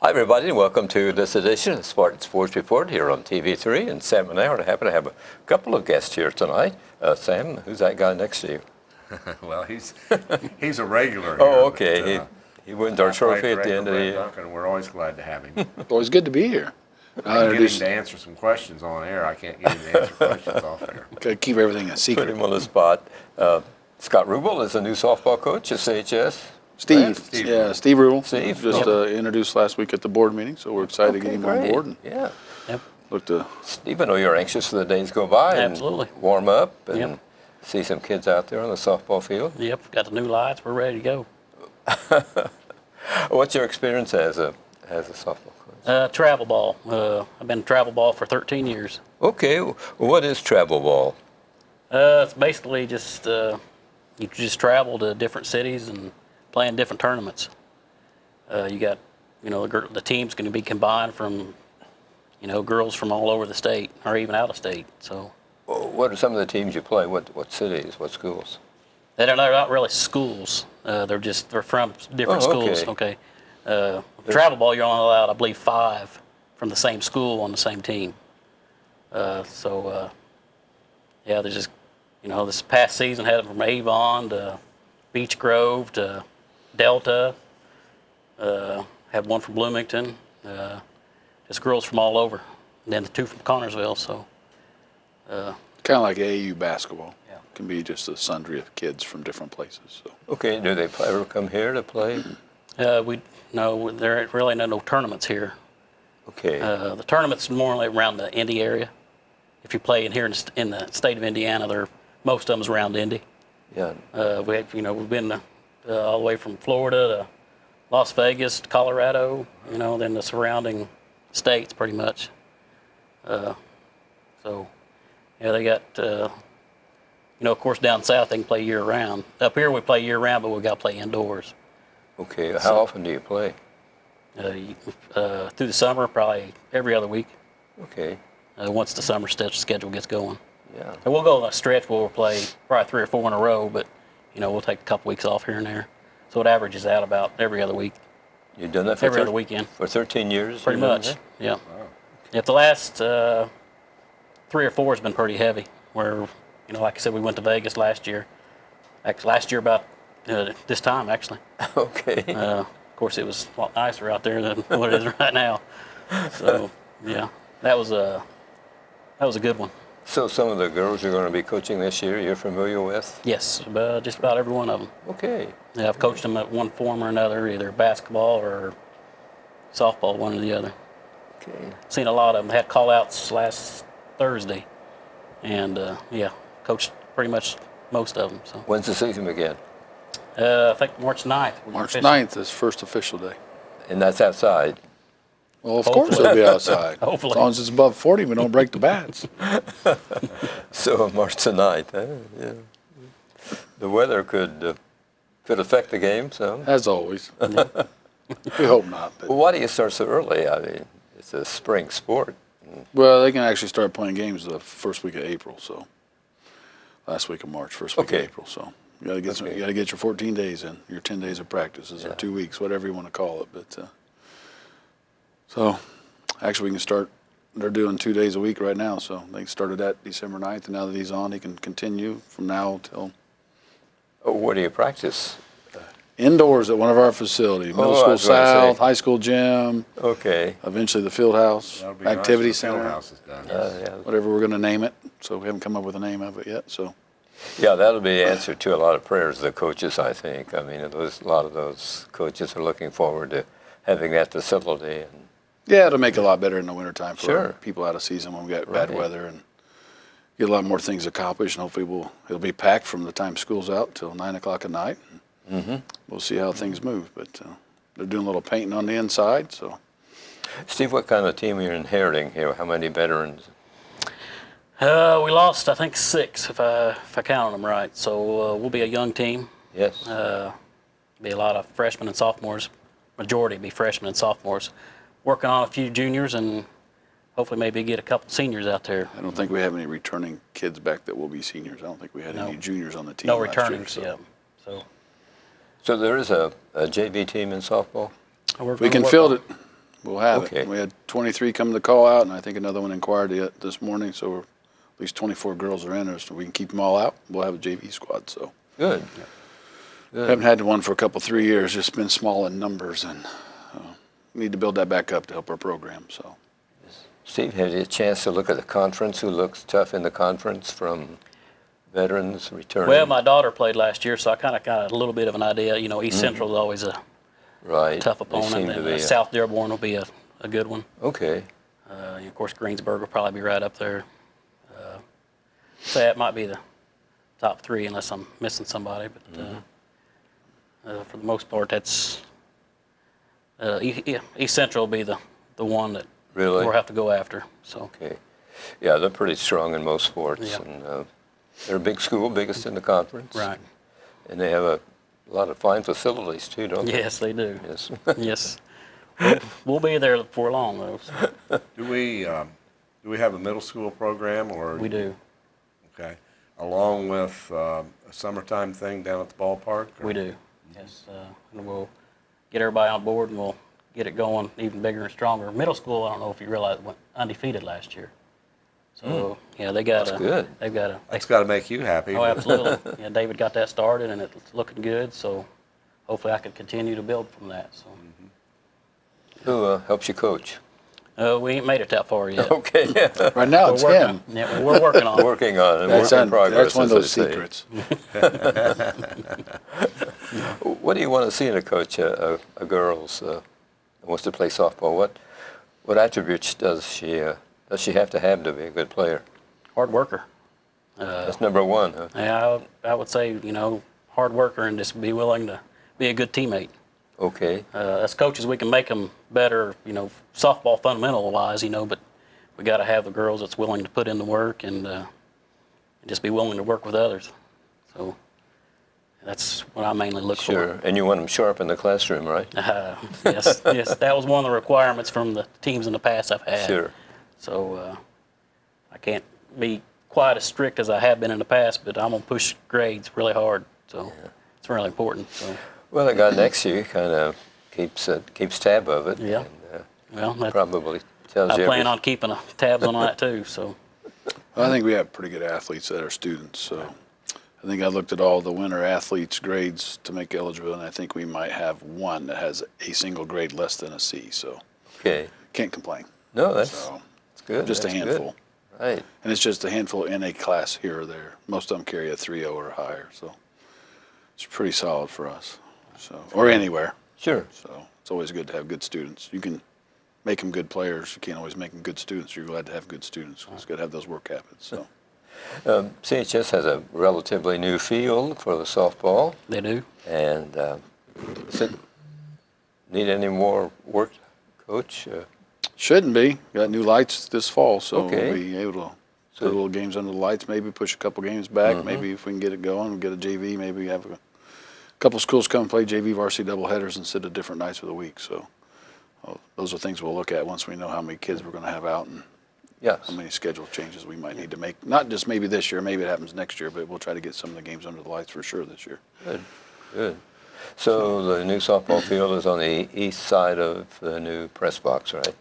Hi, everybody, and welcome to this edition of Spartan Sports Report here on TV3. And Sam and I are happy to have a couple of guests here tonight. Sam, who's that guy next to you? Well, he's a regular here. Oh, okay. He wins our trophy at the end of the year. Duncan, we're always glad to have him. Always good to be here. I can get him to answer some questions on air. I can't get him to answer questions off air. Got to keep everything a secret. Put him on the spot. Scott Ruble is the new softball coach at CHS. Steve Ruble. Steve. Just introduced last week at the board meeting, so we're excited to get him on board. And yeah. Yep. Steve, I know you're anxious for the days go by Absolutely. And warm up and see some kids out there on the softball field. Yep, got the new lights. We're ready to go. What's your experience as a softball coach? Travel ball. I've been travel ball for 13 years. Okay. What is travel ball? It's basically just you just travel to different cities and play in different tournaments. You got, the team's going to be combined from, girls from all over the state or even out of state. So. What are some of the teams you play? What cities? What schools? They're not really schools. They're from different schools. Okay. Travel ball, you're only allowed, I believe, 5 from the same school on the same team. There's just, this past season had them from Avon to Beech Grove to Delta. Had one from Bloomington. Just girls from all over. And then the 2 from Connorsville. So. Kind of like AAU basketball. Yeah. Can be just a sundry of kids from different places. So. Okay. Do they ever come here to play? There ain't really no tournaments here. Okay. The tournaments normally around the Indy area. If you play in here in the state of Indiana, most of them's around Indy. Yeah. We've been all the way from Florida to Las Vegas to Colorado. Then the surrounding states pretty much. They got. Of course, down south they can play year round. Up here we play year round, but we got to play indoors. Okay. How often do you play? Through the summer, probably every other week. Okay. Once the summer schedule gets going. Yeah. And we'll go on a stretch where we'll play probably 3 or 4 in a row, but we'll take a couple weeks off here and there. So it averages out about every other week. You've done that for every other weekend. For 13 years? Pretty much. Yeah. Wow. If the last 3 or 4 has been pretty heavy, where like I said, we went to Vegas last year. Actually, last year about this time actually. Okay. Of course, it was a lot nicer out there than what it is right now. So yeah, that was a good one. So some of the girls you're going to be coaching this year, you're familiar with? Yes, just about every one of them. Okay. Yeah, I've coached them at one form or another, either basketball or softball, one or the other. Okay. Seen a lot of them. Had call-outs last Thursday, and coached pretty much most of them. So. When's the season begin? I think March 9th. March 9th is first official day. And that's outside? Well, of course it'll be outside. Hopefully. As long as it's above 40, we don't break the bats. So March the 9th, yeah. The weather could affect the game, so. As always. We hope not. But. Well, why do you start so early? I mean, it's a spring sport. Well, they can actually start playing games the first week of April, so. Last week of March, first week of April, so. You gotta get your 14 days in, your 10 days of practices, or 2 weeks, whatever you want to call it. But so, actually, we can start. They're doing 2 days a week right now, so they started at December 9th, and now that he's on, he can continue from now till. Oh, where do you practice? Indoors at one of our facilities, middle school south, high school gym. Okay. Eventually the field house, activity center, field house is done. whatever we're going to name it. So we haven't come up with a name of it yet. So. Yeah, that'll be the answer to a lot of prayers of the coaches, I think. I mean, a lot of those coaches are looking forward to having that facility. Yeah, it'll make it a lot better in the wintertime for Sure. people out of season when we got bad weather and get a lot more things accomplished. And hopefully it'll be packed from the time school's out till 9 o'clock at night. Mm-hmm. We'll see how things move, but they're doing a little painting on the inside. So, Steve, what kind of team are you inheriting here? How many veterans? We lost, I think, 6 if I counted them right. So we'll be a young team. Yes. Be a lot of freshmen and sophomores. Majority be freshmen and sophomores. Working on a few juniors and hopefully maybe get a couple seniors out there. I don't think we have any returning kids back that will be seniors. I don't think we had any juniors on the team. No last returning, year, so. So there is a JV team in softball? We can field it. we'll have Okay. it. We had 23 come to call out, and I think another one inquired this morning, so at least 24 girls are in, so we can keep them all out. We'll have a JV squad, so. Good. Good. Haven't had one for a couple, 3 years, just been small in numbers, and we need to build that back up to help our program, so. Steve, had you a chance to look at the conference? Who looks tough in the conference from veterans returning? Well, my daughter played last year, so I kind of got a little bit of an idea. You know, East Central is always a right. tough They opponent, seem to and be South Dearborn will be a good one. Okay. Of course, Greensburg will probably be right up there. So that might be the top three, unless I'm missing somebody. But for the most part, that's East Central will be the one that Really? we'll have to go after. So Okay. Yeah, they're pretty strong in most sports. Yeah. And they're a big school, biggest in the conference. right, And they have a lot of fine facilities too, don't they? yes, they do. Yes. Yes, we'll be there before long, though. So Do we have a middle school program, or? we do. Okay. Along with a summertime thing down at the ballpark? or- We do. Yes, and we'll get everybody on board, and we'll get it going even bigger and stronger. Middle school, I don't know if you realize, went undefeated last year. So yeah, they got That's good. They've got a. That's got to make you happy. Oh, absolutely. Yeah, David got that started, and it's looking good. So hopefully, I can continue to build from that. So Who helps you coach? we ain't made it that far yet. Okay. Right now, it's We're working. him. Yeah, we're working on it. Working on it. That's, Work in progress. that's one of as those they say. secrets. What do you want to see in a coach, a girls who wants to play softball? What attributes does she have to be a good player? Hard worker. That's number one, huh? Yeah, I would say, hard worker and just be willing to be a good teammate. Okay. As coaches, we can make them better, softball fundamental-wise, but we got to have the girls that's willing to put in the work and just be willing to work with others. So that's what I mainly look Sure. And you want them sharp in the classroom, right? for. Yes, yes, that was one of the requirements from the teams in the past I've had. Sure. So I can't be quite as strict as I have been in the past, but I'm going to push grades really hard. So it's really important. So. Well, the guy next to you kind of keeps tab of it. Yeah. And, Well, probably tells I you. plan on keeping tabs on that too. So. I think we have pretty good athletes that are students, so I think I looked at all the winter athletes' grades to make eligible, and I think we might have one that has a single grade less than a C, so Okay. can't complain. No, that's So good. just a That's good. handful. Right. And it's just a handful in a class here or there. Most of them carry a 3.0 or higher, so it's pretty solid for us. So, or anywhere. Sure. So it's always good to have good students. You can make them good players. You can't always make them good students. You're glad to have good students. It's good to have those work habits. So CHS has a relatively new field for the softball, They do. and does it need any more work, Coach? shouldn't be. Got new lights this fall, so Okay. we'll be able to So- put a little games under the lights. Maybe push a couple games back. Maybe if we can get it going, we'll get a JV. Maybe have a couple schools come and play JV varsity doubleheaders instead of different nights of the week. So those are things we'll look at once we know how many kids we're going to have out and Yes. how many schedule changes we might need to make. Not just maybe this year, maybe it happens next year, but we'll try to get some of the games under the lights for sure this year. Good. Good. So the new softball field is on the east side of the new press box, right?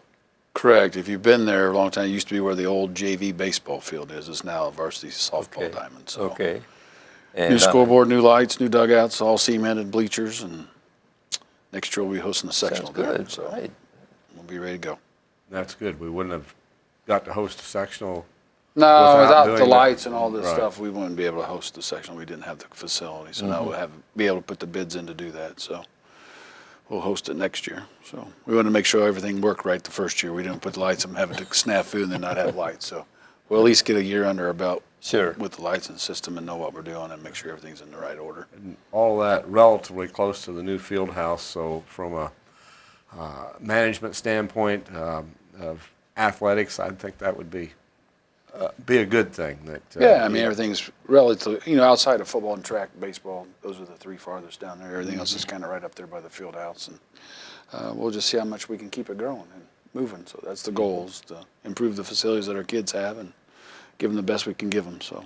Correct. If you've been there a long time, it used to be where the old JV baseball field is. It's now a varsity softball Okay. diamond. So Okay. And new scoreboard, new lights, new dugouts, all cemented bleachers, and next year we'll be hosting the Sounds sectional there. good. So Right. we'll be ready to go. That's good. We wouldn't have got to host a sectional. No, Without without doing the that. lights and all this Right. stuff, we wouldn't be able to host the sectional. We didn't have the facility, so now we'll be able to put the bids in to do that. So we'll host it next year. So we wanted to make sure everything worked right the first year. We didn't put lights and have it snafu and then not have lights. So we'll at least get a year under our belt Sure. with the lights and system and know what we're doing and make sure everything's in the right order. All that relatively close to the new field house. So from a management standpoint of athletics, I think that would be a good thing. That Yeah, I mean, everything's relatively, outside of football and track, baseball, those are the three farthest down there. Everything else is kind of right up there by the field house. And we'll just see how much we can keep it growing and moving. So that's the goal, is to improve the facilities that our kids have and give them the best we can give them. So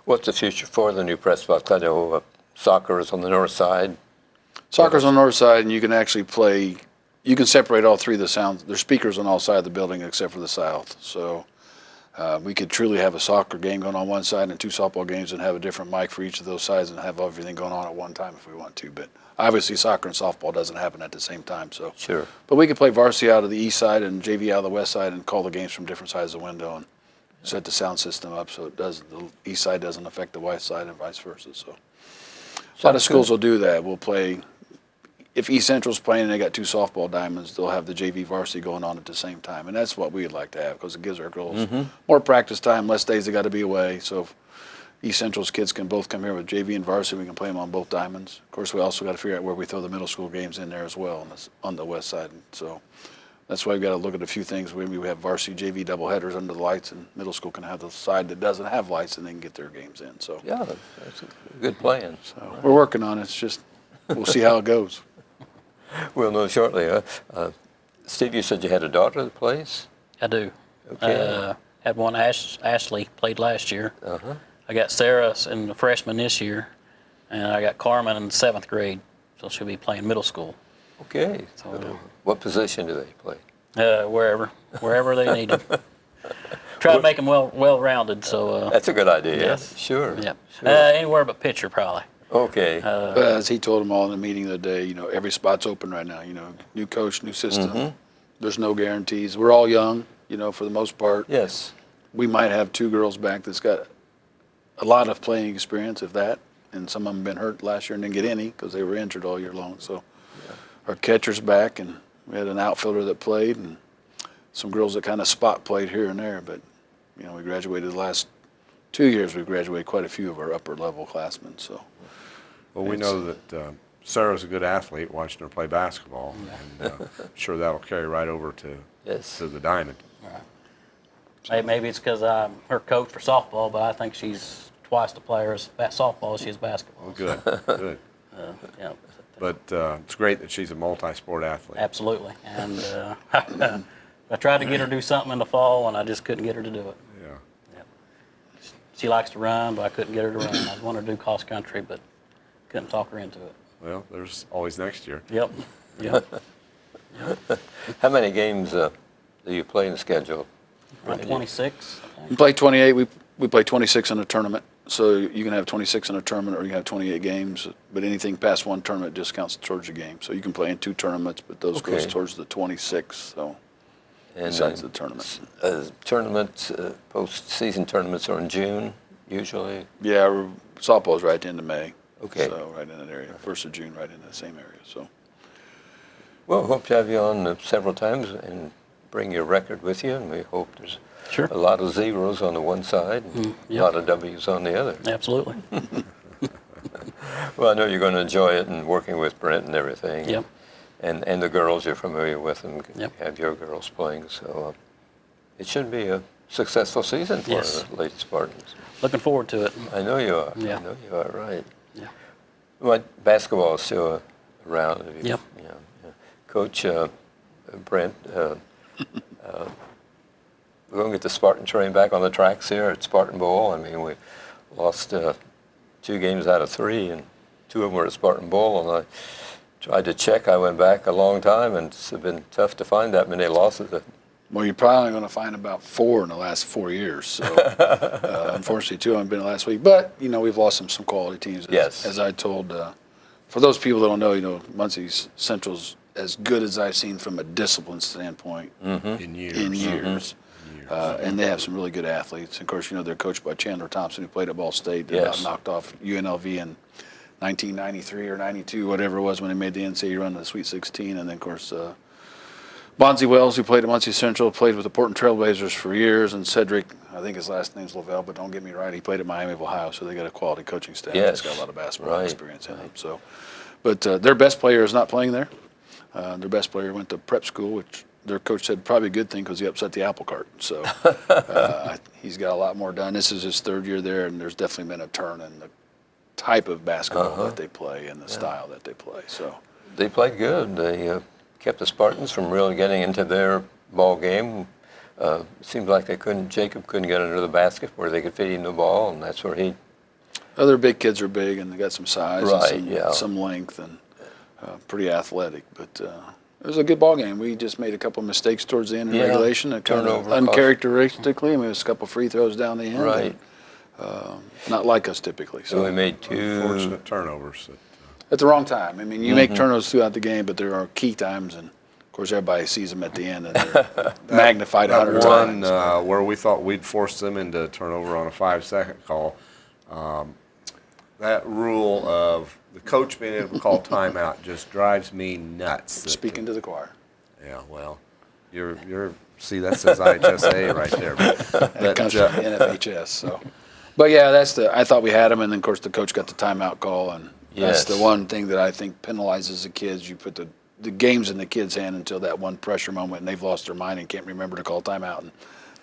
What's the future for the new press box? I know soccer is on the north side. soccer's on the north side, and you can actually play you can separate all three of the sounds. There's speakers on all sides of the building except for the south. So we could truly have a soccer game going on one side and 2 softball games and have a different mic for each of those sides and have everything going on at one time if we want to. But obviously soccer and softball doesn't happen at the same time. So Sure. But we could play varsity out of the east side and JV out of the west side and call the games from different sides of the window and set the sound system up so it does the east side doesn't affect the west side and vice versa. So a lot of schools will do that. We'll play. If East Central's playing and they got 2 softball diamonds, they'll have the JV varsity going on at the same time. And that's what we'd like to have because it gives our girls more practice time, less days they got to be away. So if East Central's kids can both come here with JV and varsity, we can play them on both diamonds. Of course, we also got to figure out where we throw the middle school games in there as well on the west side. So that's why we've got to look at a few things. Maybe we have varsity JV doubleheaders under the lights and middle school can have the side that doesn't have lights and they can get their games in. So Yeah, that's a good plan. so we're working on it. It's just we'll see how it goes. We'll know shortly. Steve, you said you had a daughter that plays? I do. Okay. Had one, Ashley, played last year. Uh-huh. I got Sarah in the freshman this year, and I got Carmen in the 7th grade, so she'll be playing middle school. Okay. So, What position do they play? wherever they need them. Try to make them well-rounded. So That's a good idea. Yes. Sure. yeah, Sure. anywhere but pitcher probably. Okay. As he told them all in the meeting the other day, every spot's open right now. New coach, new system. There's no guarantees. We're all young, for the most part. Yes. We might have 2 girls back that's got a lot of playing experience, if that, and some of them been hurt last year and didn't get any because they were injured all year long. So our catcher's back, and we had an outfielder that played, and some girls that kind of spot played here and there. But we graduated the last 2 years. We graduated quite a few of our upper level classmen. So. Well, we know that Sarah's a good athlete, watching her play basketball, and I'm sure that'll carry right over to the diamond. Maybe it's because I'm her coach for softball, but I think she's twice the player as softball as she is basketball. Well, good, good. Yeah, But it's great that she's a multi-sport athlete. absolutely. And I tried to get her to do something in the fall, and I just couldn't get her to do it. Yeah. Yeah. She likes to run, but I couldn't get her to run. I wanted her to do cross country, but couldn't talk her into it. Well, there's always next year. Yep. Yep. How many games do you play in the schedule? Around 26. I We think. play 28. We play 26 in a tournament. So you can have 26 in a tournament or you can have 28 games. But anything past one tournament just counts towards the game. So you can play in 2 tournaments, but those goes Okay. towards the 26. So And besides the tournament. Tournaments, post-season tournaments are in June, usually? Yeah, softball's right at the end of May. Okay. So right in that area. 1st of June, right in that same area. So Well, hope to have you on several times and bring your record with you, and we hope there's Sure. a lot of zeros on the one side and yep. a lot of W's on the other. Absolutely. Well, I know you're going to enjoy it and working with Brent and everything. Yep. And the girls, you're familiar with them. Yep. You have your girls playing, so it should be a successful season for Yes. the Lady Spartans. Looking forward to it. I know you are. Yeah. I know you are, right. Yeah. Well, basketball is still around. Yep. Yeah. Coach Brent, we're going to get the Spartan train back on the tracks here at Spartan Bowl. I mean, we lost 2 games out of 3, and 2 of them were at Spartan Bowl, and I tried to check. I went back a long time, and it's been tough to find that many losses. well, you're probably going to find about 4 in the last 4 years. So unfortunately, 2 haven't been last week. But we've lost some quality teams. Yes. As I told, for those people that don't know, Muncie Central's as good as I've seen from a discipline standpoint In years. in years. And they have some really good athletes. Of course, they're coached by Chandler Thompson, who played at Ball State. They Yes. knocked off UNLV in 1993 or 92, whatever it was, when they made the NCAA run to the Sweet 16. And then, of course, Bonzie Wells, who played at Muncie Central, played with the Portland Trailblazers for years. And Cedric, I think his last name's Lavelle, but don't get me right, he played at Miami of Ohio, so they got a quality coaching staff Yes. that's got a lot of basketball Right. experience in them. So, but their best player is not playing there. Their best player went to prep school, which their coach said probably a good thing because he upset the apple cart. So he's got a lot more done. This is his 3rd year there, and there's definitely been a turn in the type of basketball that they play and the style that they play. So They played good. They kept the Spartans from really getting into their ball game. It seemed like Jacob couldn't get under the basket where they could feed him the ball, and that's where he. other big kids are big, and they got some size Right, and yeah. some length and pretty athletic. But It was a good ball game. We just made a couple mistakes towards the end in regulation. That kind of Turnover uncharacteristically, I mean, it was a couple free throws down the end. Right. And, not like us typically. So we made two. Unfortunate turnovers. At the wrong time. I mean, you make turnovers throughout the game, but there are key times, and of course everybody sees them at the end, and they're magnified 100 one times. where we thought we'd force them into turnover on a 5-second call. That rule of the coach being able to call timeout just drives me nuts. Speaking to the choir. Yeah, well, see, that says IHSA right there. That comes from the NFHS. So, but yeah, I thought we had them, and then of course the coach got the timeout call, and that's the one thing that I think penalizes the kids. You put the games in the kids' hand until that one pressure moment, and they've lost their mind and can't remember to call timeout, and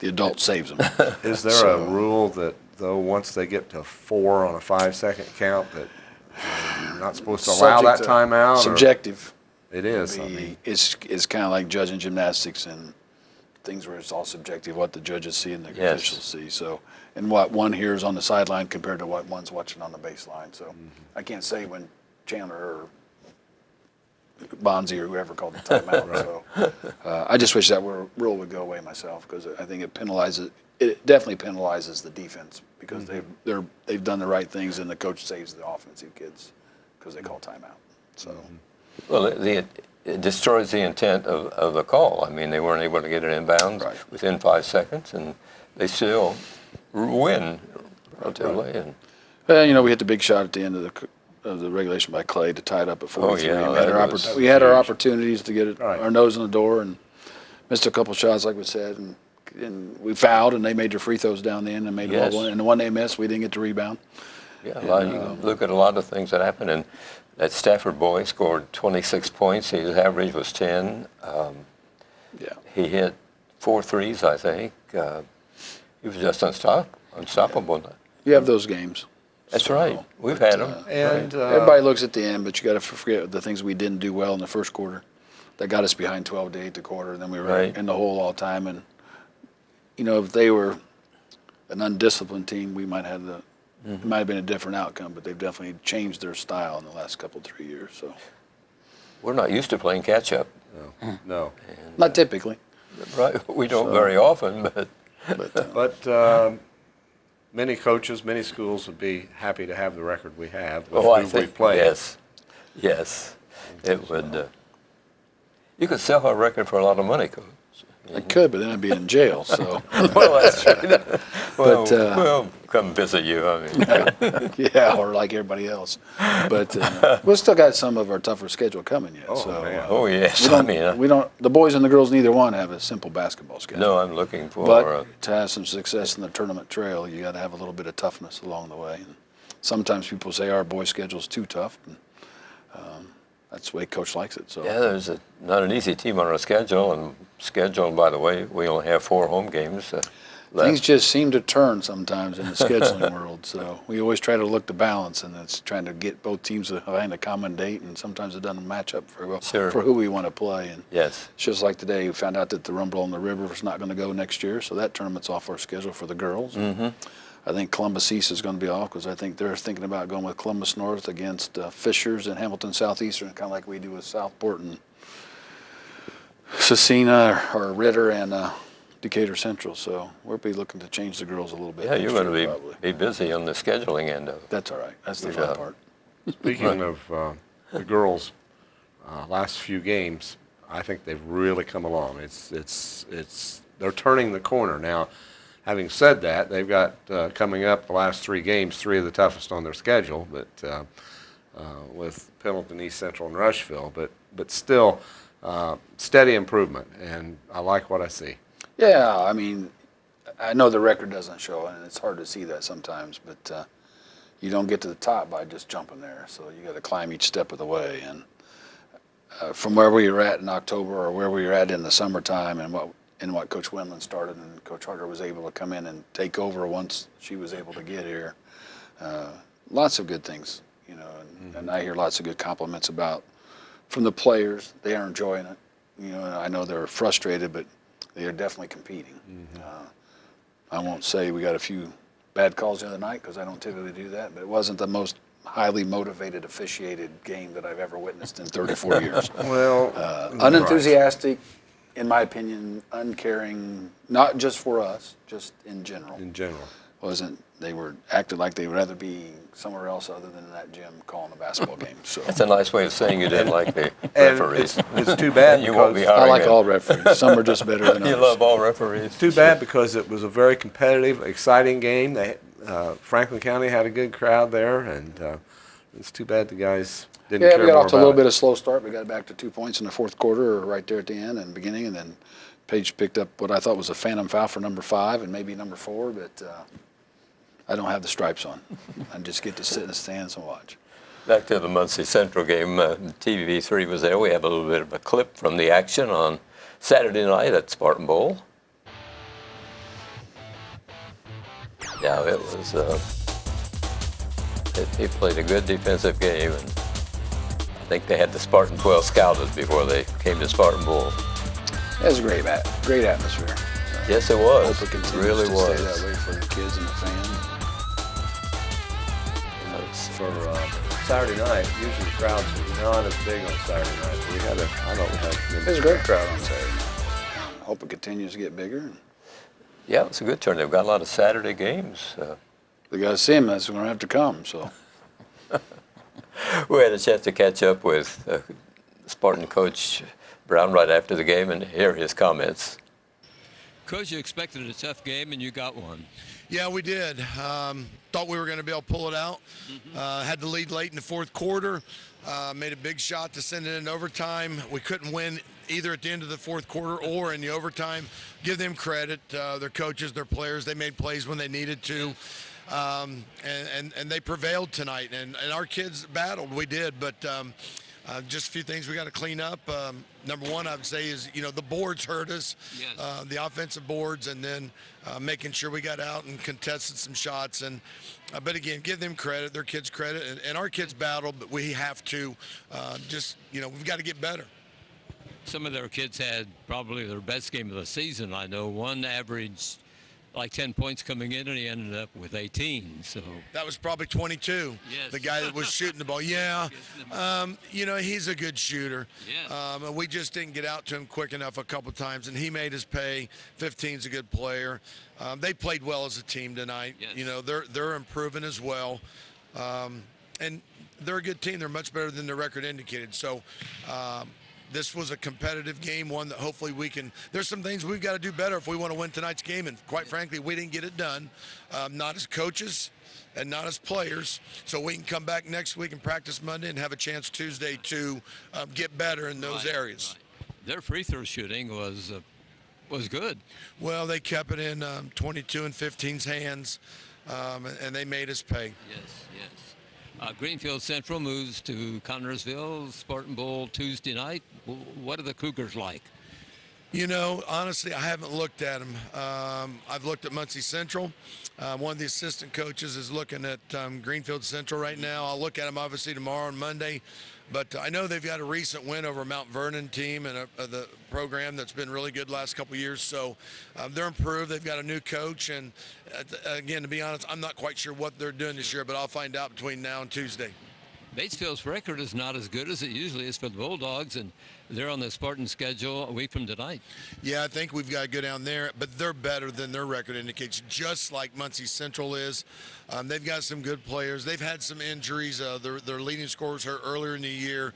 the adult saves them. Is there a rule that, though, once they get to 4 on a 5-second count, that you're not supposed to allow that timeout? Subjective. It is. It's kind of like judging gymnastics and things where it's all subjective, what the judges see and the officials see. So, and what one hears on the sideline compared to what one's watching on the baseline. So, I can't say when Chandler or Bonzi or whoever called the timeout. Right. So, I just wish that rule would go away myself, because I think it penalizes. It definitely penalizes the defense, because they've done the right things, and the coach saves the offensive kids because they call timeout. So. Well, it destroys the intent of the call. I mean, they weren't able to get it inbound within 5 seconds, and they still win relatively. And well, we hit the big shot at the end of the regulation by Clay to tie it up at 43. We had our opportunities to get our nose in the door and missed a couple shots, like we said, and we fouled, and they made their free throws down the end and made them all one. And the one they missed, we didn't get to rebound. Yeah, you look at a lot of things that happened, and that Stafford boy scored 26 points. His average was 10. He hit 4 threes, I think. He was just unstoppable. You have those games. That's right. We've had them. And everybody looks at the end, but you got to forget the things we didn't do well in the first quarter. That got us behind 12-8 the quarter, and then we were in the hole all the time. And if they were an undisciplined team, we might have it might have been a different outcome, but they've definitely changed their style in the last 3 years. So we're not used to playing catch up. No. And, not typically. Right. We don't very often, but many coaches, many schools would be happy to have the record we have with who we play. Yes. It would. You could sell our record for a lot of money, Coach. I could, but then I'd be in jail. So. Well, that's true. We'll come visit you. I mean, yeah, or like everybody else. But we've still got some of our tougher schedule coming yet. Yes. We don't. The boys and the girls, neither one have a simple basketball schedule. No, I'm looking for. But to have some success in the tournament trail, you got to have a little bit of toughness along the way. And sometimes people say our boys' schedule is too tough. And, that's the way Coach likes it. So there's not an easy team on our schedule, and by the way, we only have 4 home games left. Things just seem to turn sometimes in the scheduling world. So we always try to look to balance, and it's trying to get both teams to find a common date, and sometimes it doesn't match up very well for who we want to play. And it's just like today, we found out that the Rumble on the River is not going to go next year, so that tournament's off our schedule for the girls. I think Columbus East is going to be off, because I think they're thinking about going with Columbus North against Fishers and Hamilton Southeastern, kind of like we do with Southport and Cecina or Ritter and Decatur Central. So we'll be looking to change the girls a little bit. Yeah, you're going to be busy on the scheduling end of it. That's all right. That's the fun part. Speaking of the girls, last few games, I think they've really come along. They're turning the corner now. Having said that, they've got coming up the last 3 games, 3 of the toughest on their schedule, but with Pendleton, East Central, and Rushville. But still, steady improvement, and I like what I see. Yeah, I mean, I know the record doesn't show it, and it's hard to see that sometimes, but you don't get to the top by just jumping there. So you got to climb each step of the way. And from where we were at in October, or where we were at in the summertime, and what Coach Wendland started, and Coach Harder was able to come in and take over once she was able to get here. Lots of good things, and I hear lots of good compliments from the players. They are enjoying it. And I know they're frustrated, but they are definitely competing. I won't say we got a few bad calls the other night, because I don't typically do that, but it wasn't the most highly motivated, officiated game that I've ever witnessed in 34 years. Well, Unenthusiastic, in my opinion, uncaring, not just for us, just in general. in general. They were acted like they would rather be somewhere else other than that gym calling a basketball game. So That's a nice way of saying you didn't like the And referees. it's too bad You won't be because I hiring like them. all referees. Some are just better than You others. love all referees. too bad because it was a very competitive, exciting game. Franklin County had a good crowd there, and it's too bad the guys didn't Yeah, care we got more off to a about little it. bit of a slow start. We got back to 2 points in the fourth quarter, or right there at the end and beginning, and then Paige picked up what I thought was a phantom foul for number 5 and maybe number 4, but I don't have the stripes on. I just get to sit in the stands and watch. Back to the Muncie Central game, TV3 was there. We have a little bit of a clip from the action on Saturday night at Spartan Bowl. Yeah, it was. He played a good defensive game, and I think they had the Spartan 12 scouted before they came to Spartan Bowl. It was a great atmosphere. Yes, it was. Hope it It continues really to was. stay that way for the kids and the fans. For Saturday night, usually the crowds are not as big on Saturday night. I thought we had It was a great crowd on Saturday night. I hope it continues to get bigger. Yeah, it's a good turn. They've got a lot of Saturday games. They got to see him. That's going to have to come. So We had a chance to catch up with Spartan coach Brown right after the game and hear his comments. Coach, you expected a tough game, and you got one. Yeah, we did. Thought we were going to be able to pull it out. Had the lead late in the fourth quarter. Made a big shot to send it in overtime. We couldn't win either at the end of the fourth quarter or in the overtime. Give them credit. Their coaches, their players, they made plays when they needed to. And they prevailed tonight. And our kids battled. We did. But just a few things we got to clean up. Number one, I would say, is, the boards hurt us, Yes. the offensive boards, and then making sure we got out and contested some shots. And but again, give them credit, their kids credit, and our kids battled, but we have to we've got to get better. Some of their kids had probably their best game of the season. I know one averaged like 10 points coming in, and he ended up with 18. So That was probably 22. Yes. The guy that was shooting the ball. Yeah, he's a good shooter. Yes. We just didn't get out to him quick enough a couple times, and he made his pay. 15's a good player. They played well as a team tonight. Yes. They're improving as well, and they're a good team. They're much better than their record indicated. So. This was a competitive game, one that hopefully we can. There's some things we've got to do better if we want to win tonight's game, and quite frankly, we didn't get it done, not as coaches and not as players. So we can come back next week and practice Monday and have a chance Tuesday to get better in those areas. Right. Their free throw shooting was good. Well, they kept it in 22 and 15's hands, and they made us pay. Yes, yes. Greenfield Central moves to Connorsville, Spartan Bowl Tuesday night. What are the Cougars like? Honestly, I haven't looked at them. I've looked at Muncie Central. One of the assistant coaches is looking at Greenfield Central right now. I'll look at them obviously tomorrow and Monday. But I know they've got a recent win over a Mount Vernon team and the program that's been really good last couple of years. So they're improved. They've got a new coach. And, again, to be honest, I'm not quite sure what they're doing this year, but I'll find out between now and Tuesday. Batesville's record is not as good as it usually is for the Bulldogs, and they're on the Spartan schedule a week from tonight. Yeah, I think we've got to go down there, but they're better than their record indicates, just like Muncie Central is. They've got some good players. They've had some injuries. Their leading scorers hurt earlier in the year,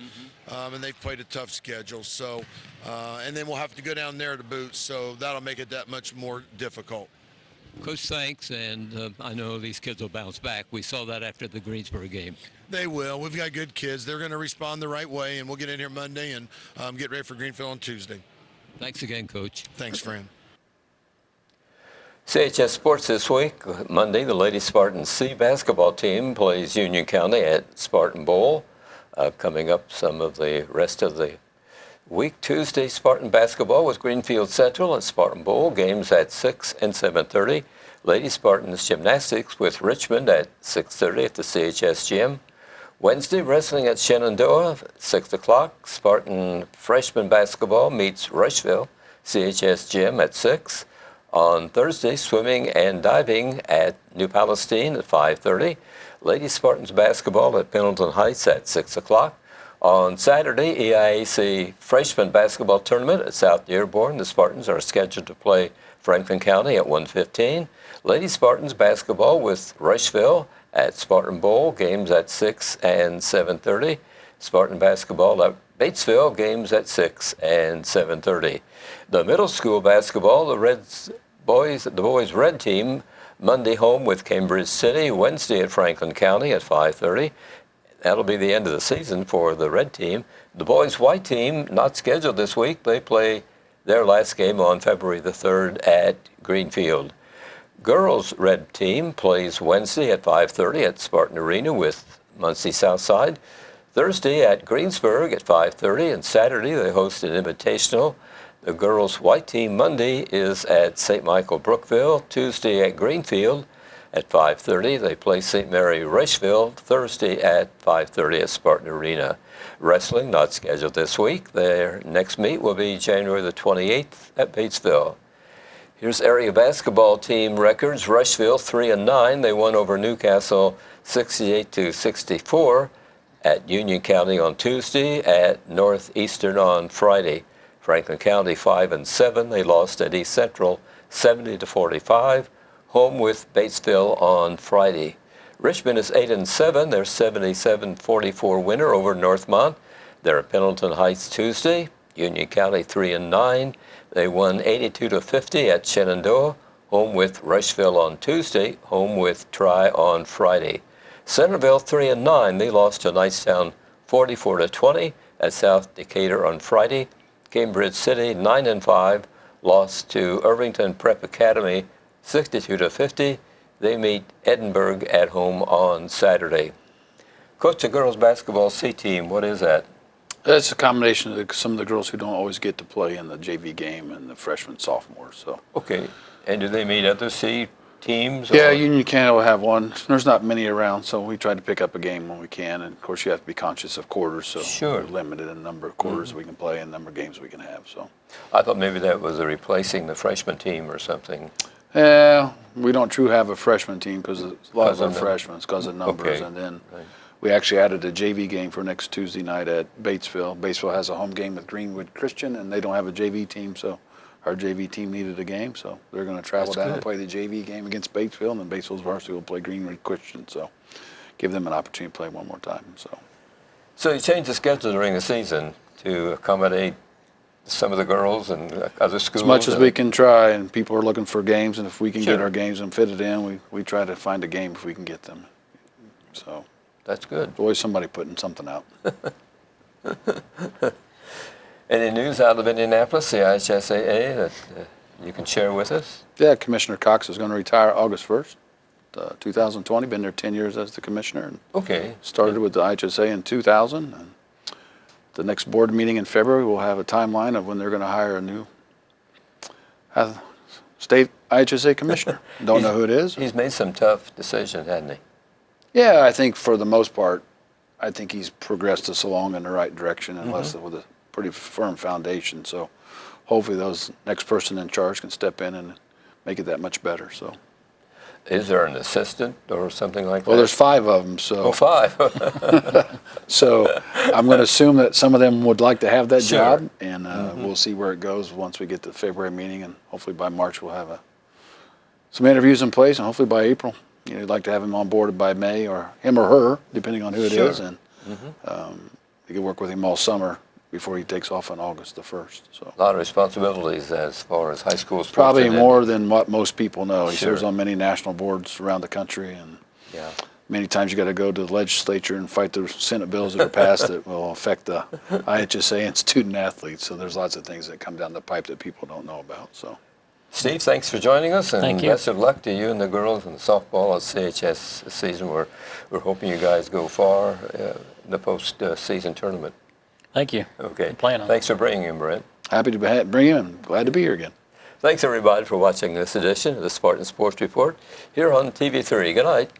and they've played a tough schedule. So, and then we'll have to go down there to boot, so that'll make it that much more difficult. Coach, thanks, and I know these kids will bounce back. We saw that after the Greensboro game. They will. We've got good kids. They're going to respond the right way, and we'll get in here Monday and get ready for Greenfield on Tuesday. Thanks again, Coach. Thanks, friend. CHS Sports this week. Monday, the Lady Spartan C basketball team plays Union County at Spartan Bowl. Coming up some of the rest of the week, Tuesday, Spartan basketball with Greenfield Central at Spartan Bowl. Games at 6 and 7:30. Lady Spartans gymnastics with Richmond at 6:30 at the CHS gym. Wednesday, wrestling at Shenandoah, 6 o'clock. Spartan freshman basketball meets Rushville, CHS gym at 6. On Thursday, swimming and diving at New Palestine at 5:30. Lady Spartans basketball at Pendleton Heights at 6 o'clock. On Saturday, EIAC freshman basketball tournament at South Dearborn. The Spartans are scheduled to play Franklin County at 1:15. Lady Spartans basketball with Rushville at Spartan Bowl, games at 6 and 7:30. Spartan basketball at Batesville, games at 6 and 7:30. The middle school basketball, the boys red team, Monday home with Cambridge City, Wednesday at Franklin County at 5:30. That'll be the end of the season for the red team. The boys white team, not scheduled this week. They play their last game on February the 3rd at Greenfield. Girls red team plays Wednesday at 5:30 at Spartan Arena with Muncie Southside. Thursday at Greensburg at 5:30, and Saturday they host an invitational. The girls' white team Monday is at St. Michael Brookville. Tuesday at Greenfield at 5:30. They play St. Mary Rushville. Thursday at 5:30 at Spartan Arena. Wrestling not scheduled this week. Their next meet will be January the 28th at Batesville. Here's area basketball team records. Rushville 3-9. They won over Newcastle 68-64 at Union County on Tuesday, at Northeastern on Friday. Franklin County 5-7. They lost at East Central 70-45. Home with Batesville on Friday. Richmond is 8-7. They're 77-44 winner over Northmont. They're at Pendleton Heights Tuesday. Union County 3-9. They won 82-50 at Shenandoah. Home with Rushville on Tuesday. Home with Tri on Friday. Centerville 3-9. They lost to Knightstown 44-20 at South Decatur on Friday. Cambridge City 9-5. Lost to Irvington Prep Academy 62-50. They meet Edinburgh at home on Saturday. Coach, the girls basketball C team, what is that? It's a combination of some of the girls who don't always get to play in the JV game and the freshmen, sophomores. So. Okay. And do they meet other C teams? Yeah, or? Union County will have one. There's not many around, so we try to pick up a game when we can. And, of course, you have to be conscious of quarters, so sure. we're limited in the number of quarters we can play and the number of games we can have. So I thought maybe that was replacing the freshman team or something. Yeah, we don't truly have a freshman team because a lot of our freshmen because of numbers. Okay. And then Right. we actually added a JV game for next Tuesday night at Batesville. Batesville has a home game with Greenwood Christian, and they don't have a JV team, so our JV team needed a game, so they're going to travel That's down good. and play the JV game against Batesville, and then Batesville's varsity will play Greenwood Christian, so give them an opportunity to play one more time. So you changed the schedule during the season to accommodate some of the girls and other schools? As much as we can try, and people are looking for games, and if we can Sure. get our games and fit it in, we try to find a game if we can get them. So That's good. there's always somebody putting something out. Any news out of Indianapolis, the IHSAA, that you can share with us? Yeah, Commissioner Cox is going to retire August 1st, 2020. Been there 10 years as the commissioner. And Okay. started with the IHSA in 2000. And the next board meeting in February, we'll have a timeline of when they're going to hire a new state IHSA commissioner. Don't know who it is. He's made some tough decisions, hasn't he? Yeah, I think for the most part, I think he's progressed us along in the right direction, unless with a pretty firm foundation. So hopefully those next person in charge can step in and make it that much better. So. Is there an assistant or something like that? Well, there's 5 of them, so. Oh, 5. So I'm going to assume that some of them would like to have that Sure. job, and we'll see where it goes once we get to the February meeting, and hopefully by March we'll have some interviews in place, and hopefully by April. You know, you'd like to have him on board by May, or him or her, depending on who it Sure. is, and you can work with him all summer before he takes off on August the 1st. So. A lot of responsibilities as far as high school sports. Probably and more than what most people know. He Sure. serves on many national boards around the country, and Yeah. many times you got to go to the legislature and fight the Senate bills that are passed that will affect the IHSA and student athletes. So there's lots of things that come down the pipe that people don't know about. So Steve, thanks for joining us, and Thank you. best of luck to you and the girls in the softball at CHS this season. We're hoping you guys go far in the post-season tournament. Thank you. Okay. Plan on it. Thanks for bringing him, Brent. happy to bring him, and glad to be here again. Thanks, everybody, for watching this edition of the Spartan Sports Report here on TV3. Good night.